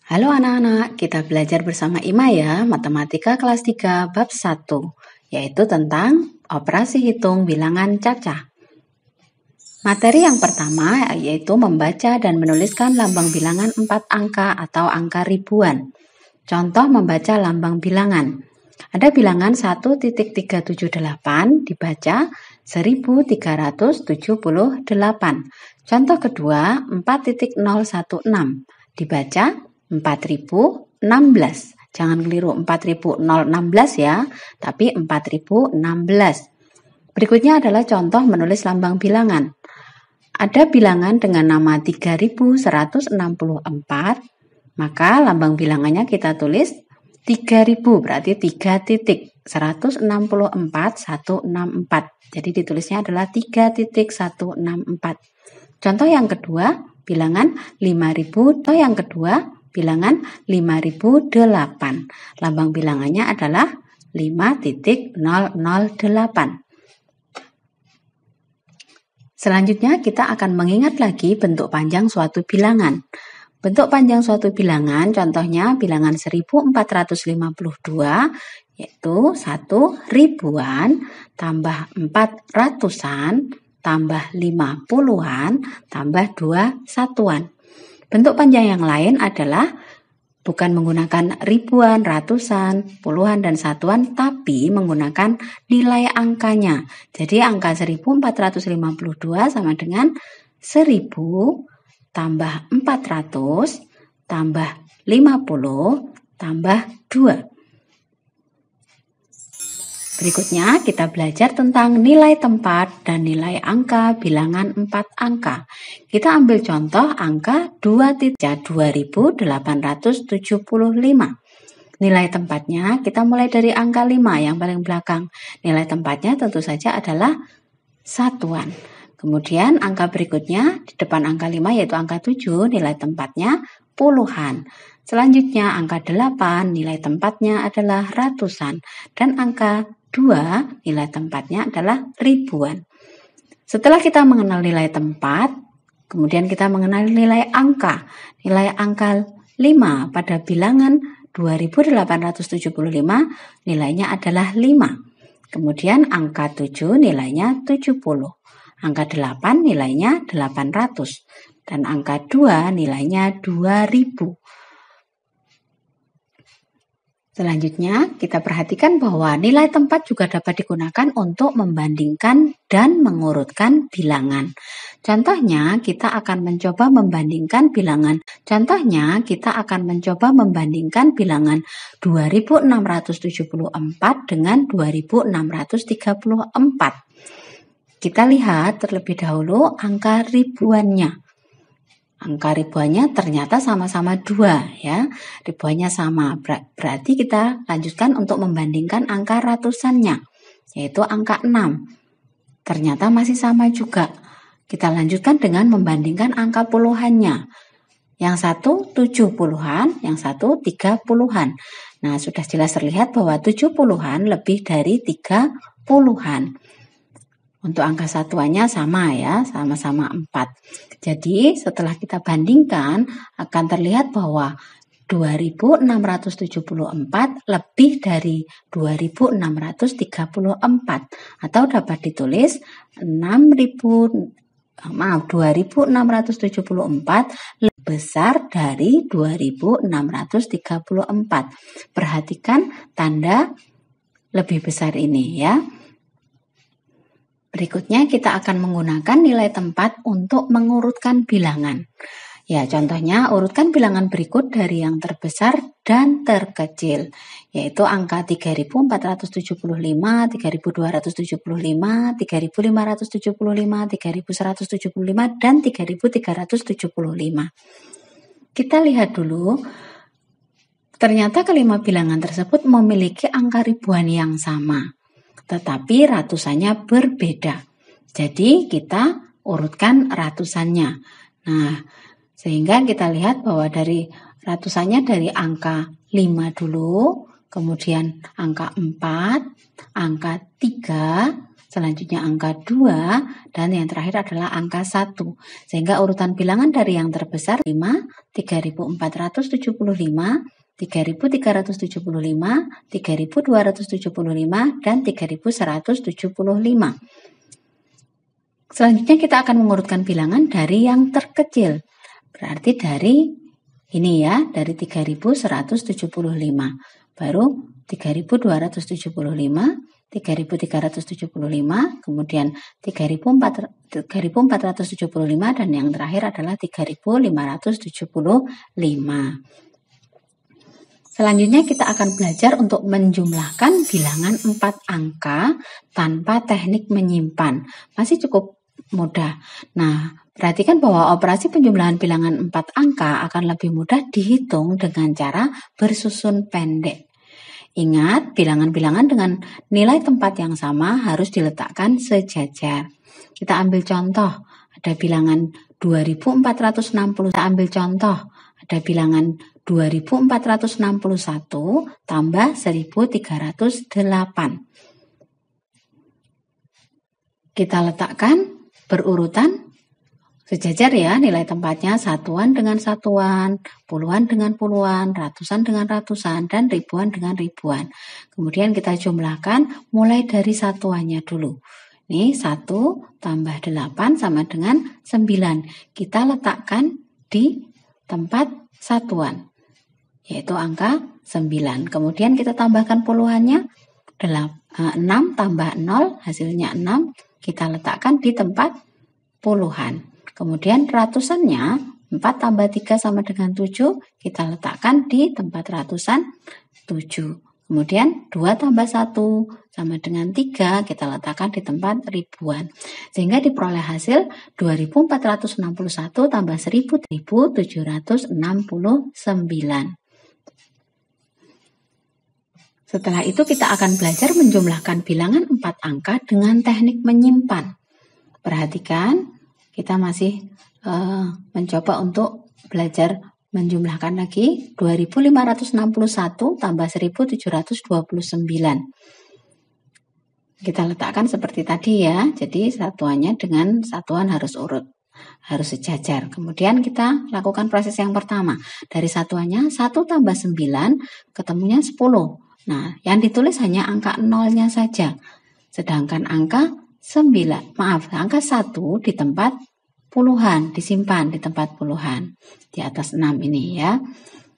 Halo anak-anak, kita belajar bersama Ima ya, Matematika kelas 3 bab 1, yaitu tentang operasi hitung bilangan cacah. Materi yang pertama yaitu membaca dan menuliskan lambang bilangan 4 angka atau angka ribuan. Contoh membaca lambang bilangan. Ada bilangan 1.378 dibaca 1378. Contoh kedua 4.016 dibaca 4016. Jangan keliru 4016 ya, tapi 4016. Berikutnya adalah contoh menulis lambang bilangan. Ada bilangan dengan nama 3164, maka lambang bilangannya kita tulis 3000, berarti 3 titik, 164, 164. Jadi ditulisnya adalah 3.164. Contoh yang kedua, bilangan 5000. Contoh yang kedua, bilangan 5008. Lambang bilangannya adalah 5.008. Selanjutnya kita akan mengingat lagi bentuk panjang suatu bilangan. Bentuk panjang suatu bilangan contohnya bilangan 1452 yaitu 1 ribuan tambah 400-an tambah 50-an tambah 2 satuan. Bentuk panjang yang lain adalah bukan menggunakan ribuan, ratusan, puluhan, dan satuan, tapi menggunakan nilai angkanya. Jadi angka 1452 sama dengan 1000 tambah 400 tambah 50 tambah 2. Berikutnya kita belajar tentang nilai tempat dan nilai angka bilangan 4 angka. Kita ambil contoh angka 2.2875. Nilai tempatnya kita mulai dari angka 5 yang paling belakang. Nilai tempatnya tentu saja adalah satuan. Kemudian angka berikutnya di depan angka 5 yaitu angka 7, nilai tempatnya puluhan. Selanjutnya angka 8 nilai tempatnya adalah ratusan. Dan angka 2 nilai tempatnya adalah ribuan. Setelah kita mengenal nilai tempat, kemudian kita mengenal nilai angka. Nilai angka 5 pada bilangan 2875 nilainya adalah 5. Kemudian angka 7 nilainya 70. Angka 8 nilainya 800. Dan angka 2 nilainya 2000. Selanjutnya, kita perhatikan bahwa nilai tempat juga dapat digunakan untuk membandingkan dan mengurutkan bilangan. Contohnya, kita akan mencoba membandingkan bilangan. 2674 dengan 2634. Kita lihat terlebih dahulu angka ribuannya. Angka ribuannya ternyata sama-sama 2 ya. Ribuannya sama. Berarti kita lanjutkan untuk membandingkan angka ratusannya, yaitu angka 6. Ternyata masih sama juga. Kita lanjutkan dengan membandingkan angka puluhannya. Yang satu 70-an, yang satu 30-an. Nah, sudah jelas terlihat bahwa 70-an lebih dari 30-an. Untuk angka satuannya sama ya, sama-sama 4. Jadi setelah kita bandingkan akan terlihat bahwa 2674 lebih dari 2634 atau dapat ditulis 2674 lebih besar dari 2634. Perhatikan tanda lebih besar ini ya. Berikutnya kita akan menggunakan nilai tempat untuk mengurutkan bilangan. Ya, contohnya urutkan bilangan berikut dari yang terbesar dan terkecil, yaitu angka 3475, 3275, 3575, 3175, dan 3375. Kita lihat dulu, ternyata kelima bilangan tersebut memiliki angka ribuan yang sama, tetapi ratusannya berbeda. Jadi kita urutkan ratusannya. Nah, sehingga kita lihat bahwa dari ratusannya dari angka 5 dulu, kemudian angka 4, angka 3, selanjutnya angka 2, dan yang terakhir adalah angka 1. Sehingga urutan bilangan dari yang terbesar 5, 3.475, 3.375, 3.275, dan 3.175. Selanjutnya kita akan mengurutkan bilangan dari yang terkecil. Berarti dari ini ya, dari 3.175. Baru 3.275, 3.375, kemudian 3.475, dan yang terakhir adalah 3.575. Selanjutnya kita akan belajar untuk menjumlahkan bilangan 4 angka tanpa teknik menyimpan. Masih cukup mudah. Nah, perhatikan bahwa operasi penjumlahan bilangan 4 angka akan lebih mudah dihitung dengan cara bersusun pendek. Ingat, bilangan-bilangan dengan nilai tempat yang sama harus diletakkan sejajar. Kita ambil contoh, ada bilangan 2460. Kita ambil contoh, ada bilangan 2461 tambah 1308. Kita letakkan berurutan sejajar ya, nilai tempatnya satuan dengan satuan, puluhan dengan puluhan, ratusan dengan ratusan, dan ribuan dengan ribuan. Kemudian kita jumlahkan mulai dari satuannya dulu. Ini 1 tambah 8 sama dengan 9. Kita letakkan di tempat satuan, yaitu angka 9. Kemudian kita tambahkan puluhannya, 6 tambah 0, hasilnya 6. Kita letakkan di tempat puluhan. Kemudian ratusannya, 4 tambah 3 sama dengan 7, kita letakkan di tempat ratusan 7. Kemudian 2 tambah 1 sama dengan 3, kita letakkan di tempat ribuan. Sehingga diperoleh hasil 2461 tambah 1769. Setelah itu kita akan belajar menjumlahkan bilangan 4 angka dengan teknik menyimpan. Perhatikan, kita masih mencoba untuk belajar menjumlahkan lagi 2561 tambah 1729. Kita letakkan seperti tadi ya, jadi satuannya dengan satuan harus urut, harus sejajar. Kemudian kita lakukan proses yang pertama. Dari satuannya 1 tambah 9, ketemunya 10. Nah, yang ditulis hanya angka 0-nya saja. Sedangkan angka 1 di tempat puluhan, disimpan di tempat puluhan, di atas 6 ini ya.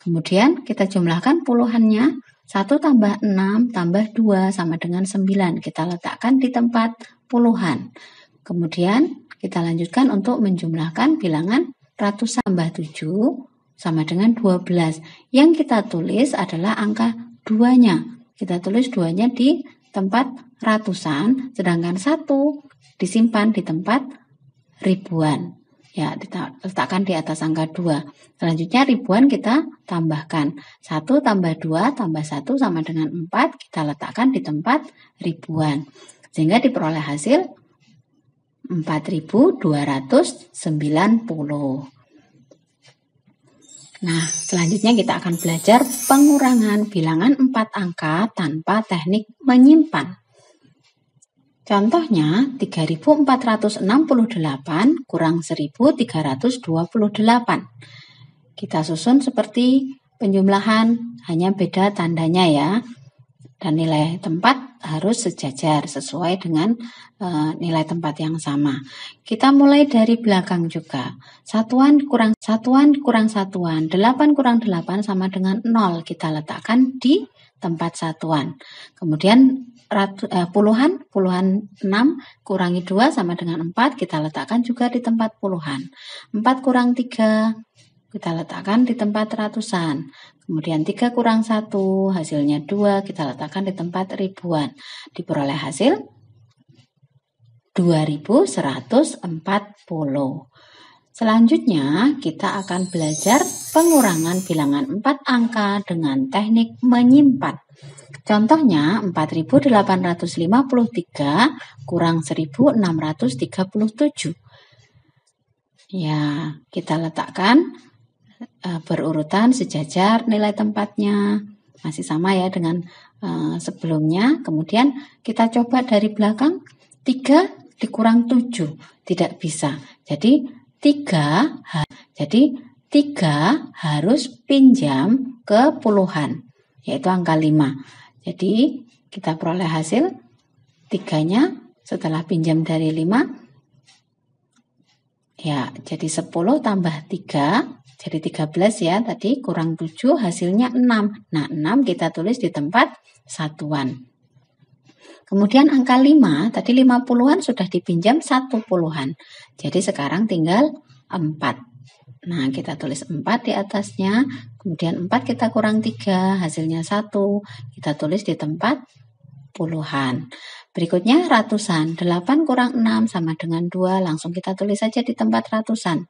Kemudian kita jumlahkan puluhannya, 1 tambah 6 tambah 2 sama dengan 9. Kita letakkan di tempat puluhan. Kemudian kita lanjutkan untuk menjumlahkan bilangan ratusan tambah 7 sama dengan 12. Yang kita tulis adalah angka 2-nya. Kita tulis 2-nya di tempat ratusan, sedangkan 1 disimpan di tempat ribuan. Ya, letakkan di atas angka 2. Selanjutnya ribuan kita tambahkan. 1 tambah 2 tambah 1 sama dengan 4. Kita letakkan di tempat ribuan. Sehingga diperoleh hasil 4290. Nah, selanjutnya kita akan belajar pengurangan bilangan 4 angka tanpa teknik menyimpan. Contohnya, 3468 kurang 1328. Kita susun seperti penjumlahan, hanya beda tandanya ya. Dan nilai tempat harus sejajar sesuai dengan nilai tempat yang sama. Kita mulai dari belakang juga. Satuan kurang satuan, 8 kurang 8 sama dengan 0. Kita letakkan di tempat satuan. Kemudian puluhan 6 kurangi 2 sama dengan 4. Kita letakkan juga di tempat puluhan. 4 kurang 3 kita letakkan di tempat ratusan. Kemudian 3 kurang 1, hasilnya 2, kita letakkan di tempat ribuan. Diperoleh hasil 2140. Selanjutnya, kita akan belajar pengurangan bilangan 4 angka dengan teknik menyimpan. Contohnya, 4853 kurang 1637. Ya, kita letakkan berurutan sejajar nilai tempatnya, masih sama ya dengan sebelumnya. Kemudian kita coba dari belakang, 3 dikurang 7, tidak bisa. Jadi 3 harus pinjam ke puluhan, yaitu angka 5. Jadi kita peroleh hasil 3-nya setelah pinjam dari 5, ya jadi 10 tambah 3, jadi 13 ya, tadi kurang 7 hasilnya 6. Nah 6 kita tulis di tempat satuan. Kemudian angka 5, tadi 50-an sudah dipinjam 1 puluhan. Jadi sekarang tinggal 4. Nah, kita tulis 4 di atasnya, kemudian 4 kita kurang 3, hasilnya 1. Kita tulis di tempat puluhan. Berikutnya ratusan, 8 kurang 6 sama dengan 2, langsung kita tulis saja di tempat ratusan.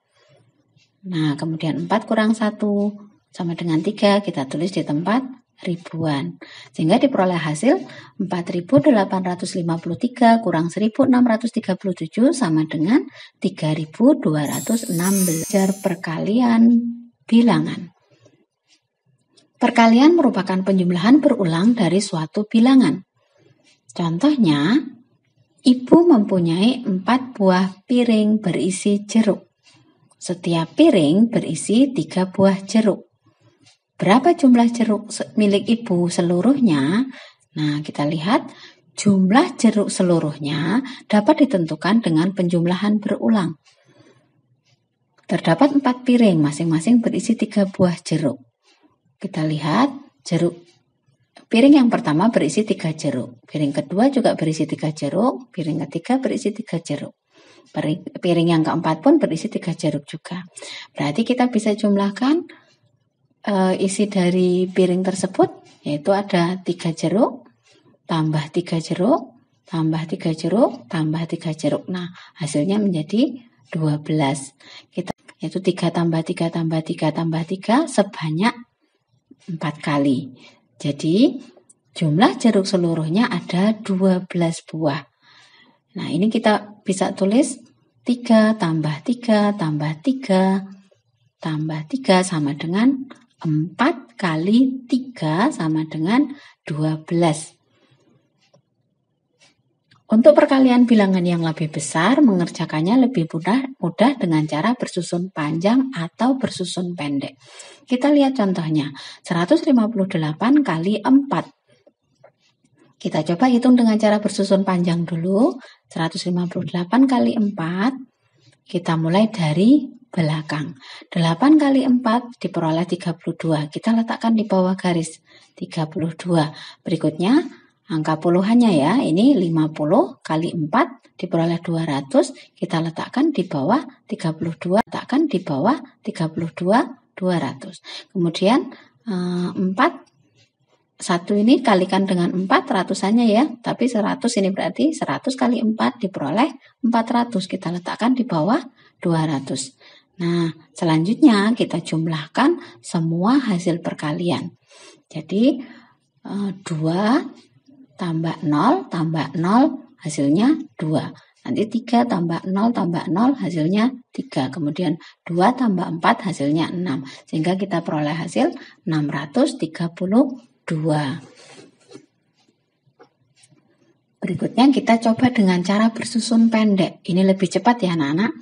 Nah, kemudian 4 kurang 1 sama dengan 3, kita tulis di tempat ribuan. Sehingga diperoleh hasil 4.853 kurang 1.637 sama dengan 3.216. Belajar perkalian bilangan. Perkalian merupakan penjumlahan berulang dari suatu bilangan. Contohnya, ibu mempunyai 4 buah piring berisi jeruk. Setiap piring berisi 3 buah jeruk. Berapa jumlah jeruk milik ibu seluruhnya? Nah, kita lihat jumlah jeruk seluruhnya dapat ditentukan dengan penjumlahan berulang. Terdapat 4 piring, masing-masing berisi 3 buah jeruk. Kita lihat piring yang pertama berisi 3 jeruk. Piring kedua juga berisi 3 jeruk. Piring ketiga berisi 3 jeruk. Piring yang keempat pun berisi 3 jeruk juga. Berarti kita bisa jumlahkan isi dari piring tersebut, yaitu ada 3 jeruk, tambah 3 jeruk, tambah 3 jeruk, tambah 3 jeruk. Nah, hasilnya menjadi 12. Yaitu 3 tambah 3 tambah 3 tambah 3 sebanyak 4 kali. Jadi, jumlah jeruk seluruhnya ada 12 buah. Nah, ini kita bisa tulis 3 tambah 3 tambah 3 tambah 3 sama dengan 4 kali 3 sama dengan 12. Untuk perkalian bilangan yang lebih besar, mengerjakannya lebih mudah dengan cara bersusun panjang atau bersusun pendek. Kita lihat contohnya, 158 kali 4. Kita coba hitung dengan cara bersusun panjang dulu. 158 kali 4, kita mulai dari belakang. 8 kali 4 diperoleh 32. Kita letakkan di bawah garis 32. Berikutnya angka puluhannya ya. Ini 50 kali 4 diperoleh 200. Kita letakkan di bawah 32. Letakkan di bawah 32 200. Kemudian 1 ini kalikan dengan 4 ratusannya ya. Tapi 100 ini berarti 100 kali 4 diperoleh 400. Kita letakkan di bawah 200. Nah, selanjutnya kita jumlahkan semua hasil perkalian. Jadi 2 tambah 0 hasilnya 2. Nanti 3 tambah 0 hasilnya 3. Kemudian 2 tambah 4 hasilnya 6. Sehingga kita peroleh hasil 632. Berikutnya kita coba dengan cara bersusun pendek. Ini lebih cepat ya anak-anak.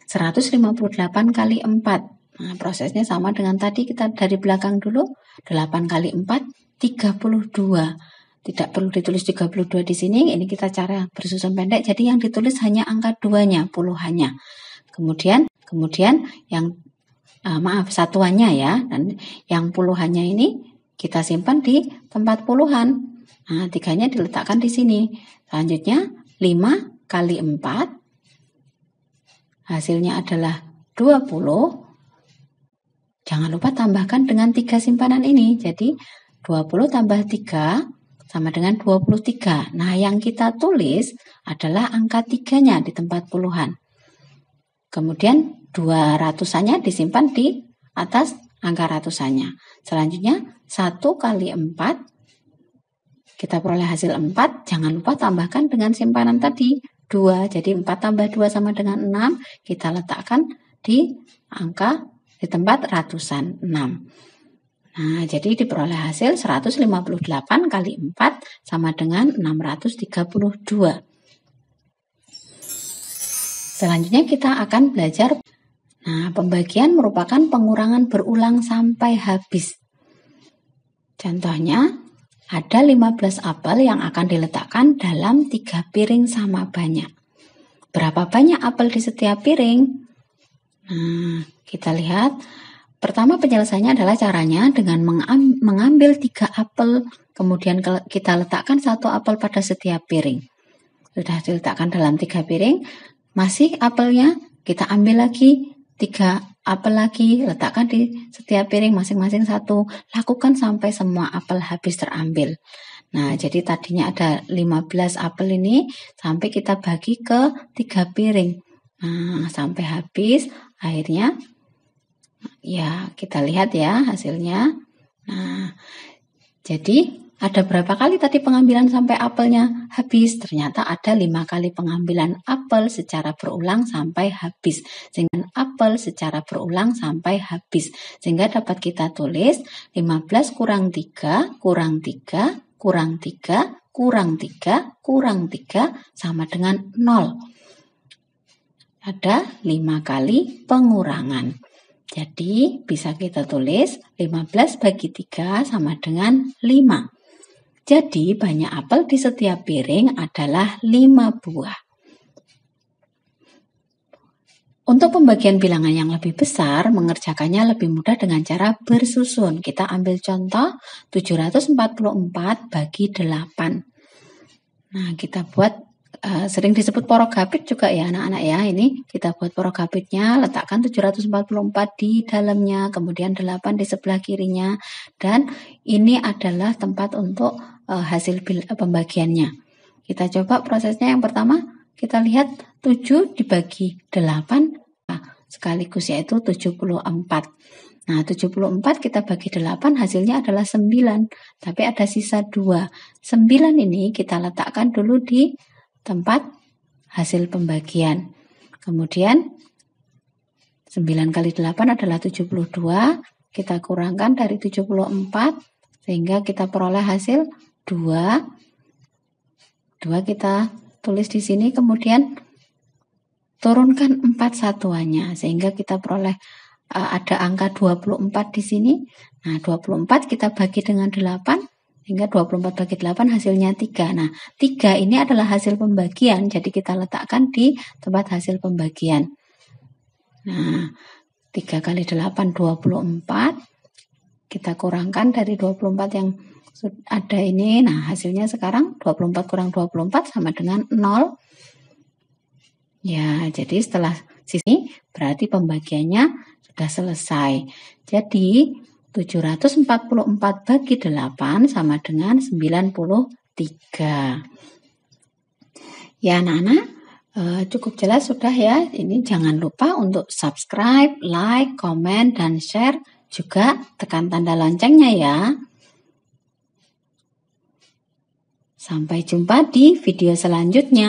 158 kali 4. Nah, prosesnya sama dengan tadi, kita dari belakang dulu. 8 kali 4, 32. Tidak perlu ditulis 32 di sini. Ini kita cara bersusun pendek. Jadi yang ditulis hanya angka 2-nya, puluhannya. Kemudian yang satuannya ya. Dan yang puluhannya ini kita simpan di tempat puluhan. Nah, 3-nya diletakkan di sini. Selanjutnya 5 kali 4. Hasilnya adalah 20. Jangan lupa tambahkan dengan 3 simpanan ini. Jadi 20 tambah 3 sama dengan 23. Nah, yang kita tulis adalah angka 3-nya di tempat puluhan. Kemudian 200-annya disimpan di atas angka ratusannya. Selanjutnya 1 kali 4. Kita peroleh hasil 4. Jangan lupa tambahkan dengan simpanan tadi 2. Jadi 4 tambah 2 sama dengan 6. Kita letakkan di tempat ratusan 6. Nah, jadi diperoleh hasil 158 kali 4 sama dengan 632. Selanjutnya kita akan belajar. Nah, pembagian merupakan pengurangan berulang sampai habis. Contohnya, ada 15 apel yang akan diletakkan dalam 3 piring sama banyak. Berapa banyak apel di setiap piring? Nah, kita lihat. Pertama penyelesaiannya adalah caranya dengan mengambil 3 apel, kemudian kita letakkan 1 apel pada setiap piring. Sudah diletakkan dalam 3 piring, masih apelnya, kita ambil lagi 3 apel lagi, letakkan di setiap piring masing-masing 1. Lakukan sampai semua apel habis terambil. Nah, jadi tadinya ada 15 apel ini, sampai kita bagi ke 3 piring. Nah, sampai habis, akhirnya ya kita lihat ya hasilnya. Nah, jadi ada berapa kali tadi pengambilan sampai apelnya habis? Ternyata ada 5 kali pengambilan apel secara berulang sampai habis. Sehingga apel secara berulang sampai habis. Sehingga dapat kita tulis 15 kurang 3, kurang 3, kurang 3, kurang 3, kurang 3 sama dengan 0. Ada 5 kali pengurangan. Jadi bisa kita tulis 15 bagi 3 sama dengan 5. Jadi banyak apel di setiap piring adalah 5 buah. Untuk pembagian bilangan yang lebih besar, mengerjakannya lebih mudah dengan cara bersusun. Kita ambil contoh 744 bagi 8. Nah, kita buat sering disebut porogapit juga ya anak-anak ya. Ini kita buat porogapitnya, letakkan 744 di dalamnya, kemudian 8 di sebelah kirinya. Dan ini adalah tempat untuk hasil pembagiannya. Kita coba prosesnya. Yang pertama, kita lihat 7 dibagi 8, sekaligus yaitu 74. Nah, 74 kita bagi 8, hasilnya adalah 9. Tapi ada sisa 2. 9 ini kita letakkan dulu di tempat hasil pembagian. Kemudian 9 kali 8 adalah 72. Kita kurangkan dari 74 sehingga kita peroleh hasil 2. 2 kita tulis di sini, kemudian turunkan 4 satuannya sehingga kita peroleh ada angka 24 di sini. Nah, 24 kita bagi dengan 8 sehingga 24 bagi 8 hasilnya 3. Nah, 3 ini adalah hasil pembagian, jadi kita letakkan di tempat hasil pembagian. Nah, 3 kali 8 24. Kita kurangkan dari 24 yang ada ini. Nah, hasilnya sekarang 24 kurang 24 sama dengan 0. Ya, jadi setelah sini berarti pembagiannya sudah selesai. Jadi 744 bagi 8 sama dengan 93. Ya anak-anak, cukup jelas sudah ya. Ini jangan lupa untuk subscribe, like, komen, dan share. Juga tekan tanda loncengnya ya. Sampai jumpa di video selanjutnya.